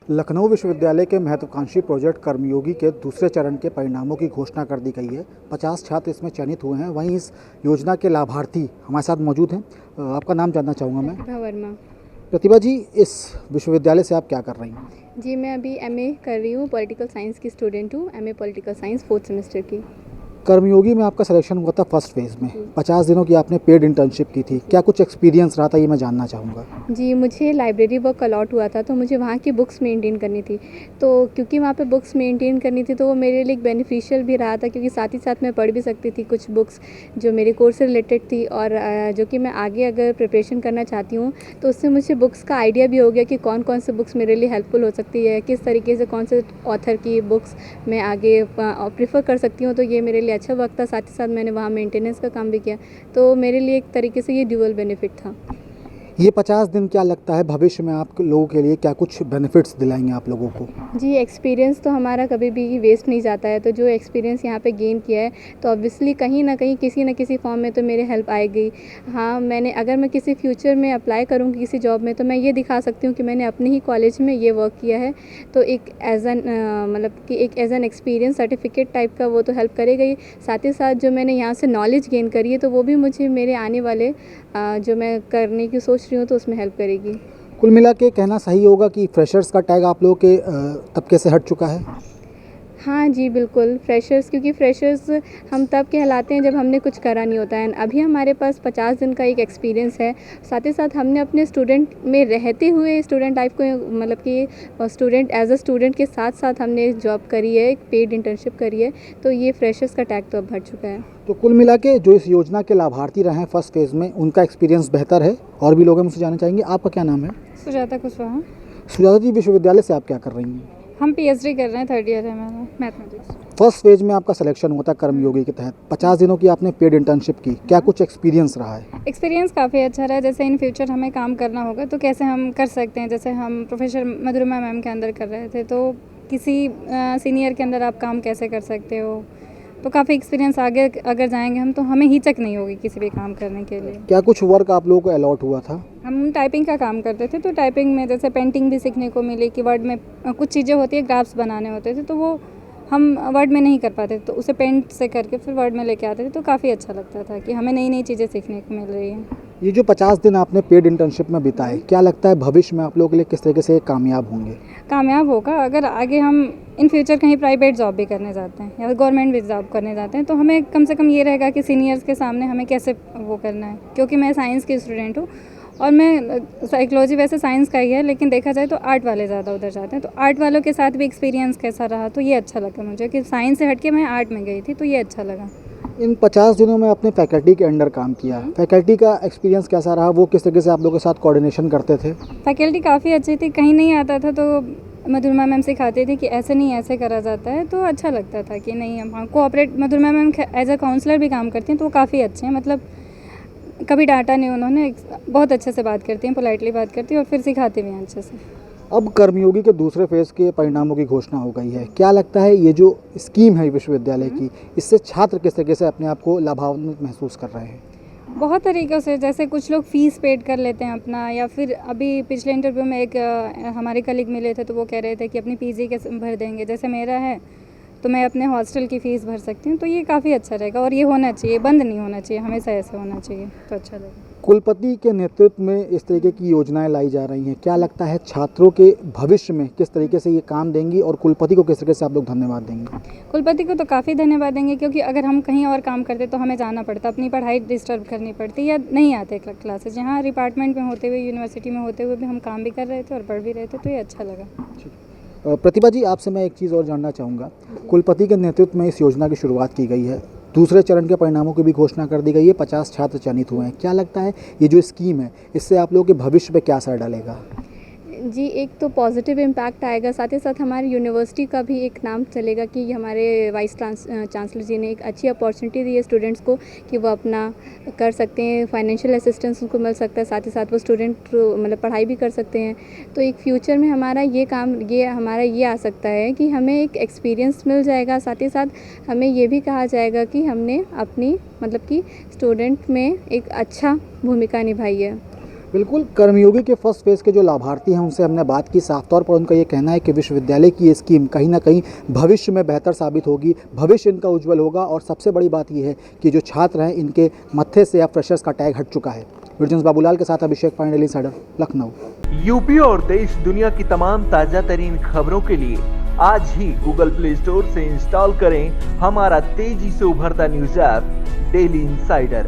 लखनऊ विश्वविद्यालय के महत्वाकांक्षी प्रोजेक्ट कर्मयोगी के दूसरे चरण के परिणामों की घोषणा कर दी गई है। 50 छात्र इसमें चयनित हुए हैं। वहीं इस योजना के लाभार्थी हमारे साथ मौजूद हैं। आपका नाम जानना चाहूँगा मैं। प्रतिभा वर्मा। प्रतिभा जी, इस विश्वविद्यालय से आप क्या कर रही हैं? जी, मैं अभी एमए कर रही हूँ, पॉलिटिकल साइंस की स्टूडेंट हूँ। MA political science 4th semester की। कर्मयोगी में आपका सिलेक्शन हुआ था फर्स्ट फेज़ में। 50 दिनों की आपने पेड इंटर्नशिप की थी। क्या कुछ एक्सपीरियंस रहा था, ये मैं जानना चाहूँगा। जी, मुझे लाइब्रेरी वर्क अलॉट हुआ था, तो मुझे वहाँ की बुक्स मेंटेन करनी थी। तो क्योंकि वहाँ पे बुक्स मेंटेन करनी थी, तो वो मेरे लिए एक बेनिफिशियल भी रहा था, क्योंकि साथ ही साथ मैं पढ़ भी सकती थी कुछ बुक्स जो मेरे कोर्स से रिलेटेड थी, और जो कि मैं आगे अगर प्रिपरेशन करना चाहती हूँ तो उससे मुझे बुक्स का आइडिया भी हो गया कि कौन कौन से बुक्स मेरे लिए हेल्पफुल हो सकती है, किस तरीके से कौन से ऑथर की बुक्स मैं आगे प्रेफर कर सकती हूँ। तो ये मेरे लिए अच्छा वक्त था। साथ ही साथ मैंने वहाँ मेंटेनेंस का काम भी किया, तो मेरे लिए एक तरीके से ये ड्यूअल बेनिफिट था। ये 50 दिन क्या लगता है भविष्य में आप लोगों के लिए क्या कुछ बेनिफिट्स दिलाएंगे आप लोगों को? जी, एक्सपीरियंस तो हमारा कभी भी वेस्ट नहीं जाता है। तो जो एक्सपीरियंस यहाँ पे गेन किया है, तो ऑब्वियसली कहीं न कहीं किसी न किसी फॉर्म में तो मेरे हेल्प आएगी। हाँ, अगर मैं किसी फ्यूचर में अप्लाई करूँगी किसी जॉब में, तो मैं ये दिखा सकती हूँ कि मैंने अपने ही कॉलेज में ये वर्क किया है। तो एक as an experience certificate type का वो तो हेल्प करेगा ही। साथ ही साथ जो मैंने यहाँ से नॉलेज गेन करी है, तो वो भी मुझे मेरे आने वाले जो मैं करने की सोच रही हूँ, तो उसमें हेल्प करेगी। कुल मिला के कहना सही होगा कि फ्रेशर्स का टैग आप लोगों के तबके से हट चुका है? हाँ जी, बिल्कुल फ्रेशर्स, क्योंकि फ्रेशर्स हम तब कहलाते हैं जब हमने कुछ करा नहीं होता है। अभी हमारे पास 50 दिन का एक एक्सपीरियंस है। साथ ही साथ हमने अपने स्टूडेंट में रहते हुए स्टूडेंट लाइफ को, मतलब कि स्टूडेंट एज अ स्टूडेंट के साथ साथ हमने जॉब करी है, एक पेड इंटर्नशिप करी है। तो ये फ्रेशर्स का टैग तो अब हट चुका है। तो कुल मिला के जो इस योजना के लाभार्थी रहे हैं फर्स्ट फेज़ में, उनका एक्सपीरियंस बेहतर है। और भी लोग हैं, मुझसे जानना चाहेंगे। आपका क्या नाम है? सुजाता कुशवाहा। सुजाता जी, विश्वविद्यालय से आप क्या कर रही हैं? हम पीएचडी कर रहे हैं, 3rd ईयर है मेरा मैथमेटिक्स। फर्स्ट फेज में आपका सिलेक्शन हुआ था कर्मयोगी के तहत। 50 दिनों की आपने पेड इंटर्नशिप की। क्या कुछ एक्सपीरियंस रहा है? एक्सपीरियंस काफ़ी अच्छा रहा है। जैसे इन फ्यूचर हमें काम करना होगा तो कैसे हम कर सकते हैं, जैसे हम प्रोफेसर मधुरमा मैम के अंदर कर रहे थे, तो किसी सीनियर के अंदर आप काम कैसे कर सकते हो, तो काफ़ी एक्सपीरियंस आगे अगर जाएंगे हम तो हमें हिचक नहीं होगी किसी भी काम करने के लिए। क्या कुछ वर्क आप लोगों को अलॉट हुआ था? हम टाइपिंग का काम करते थे, तो टाइपिंग में जैसे पेंटिंग भी सीखने को मिली कि वर्ड में कुछ चीज़ें होती है, ग्राफ्स बनाने होते थे, तो वो हम वर्ड में नहीं कर पाते, तो उसे पेंट से करके फिर वर्ड में लेके आते थे। तो काफ़ी अच्छा लगता था कि हमें नई नई चीज़ें सीखने को मिल रही हैं। ये जो 50 दिन आपने पेड इंटर्नशिप में बिताए, क्या लगता है भविष्य में आप लोगों के लिए किस तरीके से कामयाब होंगे? कामयाब होगा अगर आगे हम इन फ्यूचर कहीं प्राइवेट जॉब भी करने जाते हैं या गवर्नमेंट भी जॉब करने जाते हैं, तो हमें कम से कम ये रहेगा कि सीनियर्स के सामने हमें कैसे वो करना है। क्योंकि मैं साइंस की स्टूडेंट हूँ और मैं साइकोलॉजी वैसे साइंस का ही है, लेकिन देखा जाए तो आर्ट वाले ज़्यादा उधर जाते हैं। तो आर्ट वालों के साथ भी एक्सपीरियंस कैसा रहा, तो ये अच्छा लगा मुझे कि साइंस से हट के मैं आर्ट में गई थी, तो ये अच्छा लगा। इन 50 दिनों में आपने फैकल्टी के अंडर काम किया। फैकल्टी का एक्सपीरियंस कैसा रहा? वो किस तरीके से आप लोगों के साथ कोऑर्डिनेशन करते थे? फैकल्टी काफ़ी अच्छी थी। कहीं नहीं आता था तो मधुरमा मैम सिखाती थी कि ऐसे नहीं ऐसे करा जाता है, तो अच्छा लगता था कि नहीं हम cooperate. Madhurma ma'am as a counsellor भी काम करती हैं, तो वो काफ़ी अच्छे हैं। मतलब कभी डांटा नहीं उन्होंने, बहुत अच्छे से बात करती हैं, पोलाइटली बात करती हैं और फिर सिखाती भी हैं अच्छे से। अब कर्मयोगी के दूसरे फेज़ के परिणामों की घोषणा हो गई है। क्या लगता है ये जो स्कीम है विश्वविद्यालय की, इससे छात्र किस तरीके से अपने आप को लाभान्वित महसूस कर रहे हैं? बहुत तरीक़ों से, जैसे कुछ लोग फ़ीस पेड कर लेते हैं अपना, या फिर अभी पिछले इंटरव्यू में एक हमारे कलीग मिले थे, तो वो कह रहे थे कि अपनी पीजी कैसे भर देंगे। जैसे मेरा है तो मैं अपने हॉस्टल की फ़ीस भर सकती हूँ, तो ये काफ़ी अच्छा रहेगा और ये होना चाहिए, बंद नहीं होना चाहिए, हमेशा ऐसे होना चाहिए, तो अच्छा लगेगा। कुलपति के नेतृत्व में इस तरीके की योजनाएं लाई जा रही हैं। क्या लगता है छात्रों के भविष्य में किस तरीके से ये काम देंगी, और कुलपति को किस तरीके से आप लोग धन्यवाद देंगे? कुलपति को तो काफ़ी धन्यवाद देंगे, क्योंकि अगर हम कहीं और काम करते तो हमें जाना पड़ता, अपनी पढ़ाई डिस्टर्ब करनी पड़ती या नहीं आते क्लासेस। यहाँ डिपार्टमेंट में होते हुए, यूनिवर्सिटी में होते हुए भी हम काम भी कर रहे थे और पढ़ भी रहे थे, तो ये अच्छा लगा। प्रतिभा जी, आपसे मैं एक चीज़ और जानना चाहूँगा। कुलपति के नेतृत्व में इस योजना की शुरुआत की गई है। दूसरे चरण के परिणामों की भी घोषणा कर दी गई है। 50 छात्र चयनित हुए हैं। क्या लगता है ये जो स्कीम है, इससे आप लोगों के भविष्य पे क्या असर डालेगा? जी, एक तो पॉजिटिव इम्पैक्ट आएगा, साथ ही साथ हमारी यूनिवर्सिटी का भी एक नाम चलेगा कि हमारे वाइस चांसलर जी ने एक अच्छी अपॉर्चुनिटी दी है स्टूडेंट्स को कि वो अपना कर सकते हैं, फाइनेंशियल असिस्टेंस उनको मिल सकता है, साथ ही साथ वो स्टूडेंट मतलब पढ़ाई भी कर सकते हैं। तो एक फ्यूचर में हमारा ये आ सकता है कि हमें एक एक्सपीरियंस मिल जाएगा, साथ ही साथ हमें ये भी कहा जाएगा कि हमने अपनी मतलब कि स्टूडेंट में एक अच्छा भूमिका निभाई है। बिल्कुल, कर्मयोगी के फर्स्ट फेज़ के जो लाभार्थी हैं उनसे हमने बात की। साफ तौर पर उनका ये कहना है कि विश्वविद्यालय की ये स्कीम कहीं न कहीं भविष्य में बेहतर साबित होगी, भविष्य इनका उज्जवल होगा और सबसे बड़ी बात ये है कि जो छात्र हैं इनके मत्थे से अब फ्रेशर्स का टैग हट चुका है। वीडियो बाबूलाल के साथ Abhishek Pandey, daily insider, Lucknow. UP और देश दुनिया की तमाम ताजा तरीन खबरों के लिए आज ही गूगल प्ले स्टोर से इंस्टॉल करें हमारा तेजी से उभरता न्यूज ऐप डेली इंसाइडर।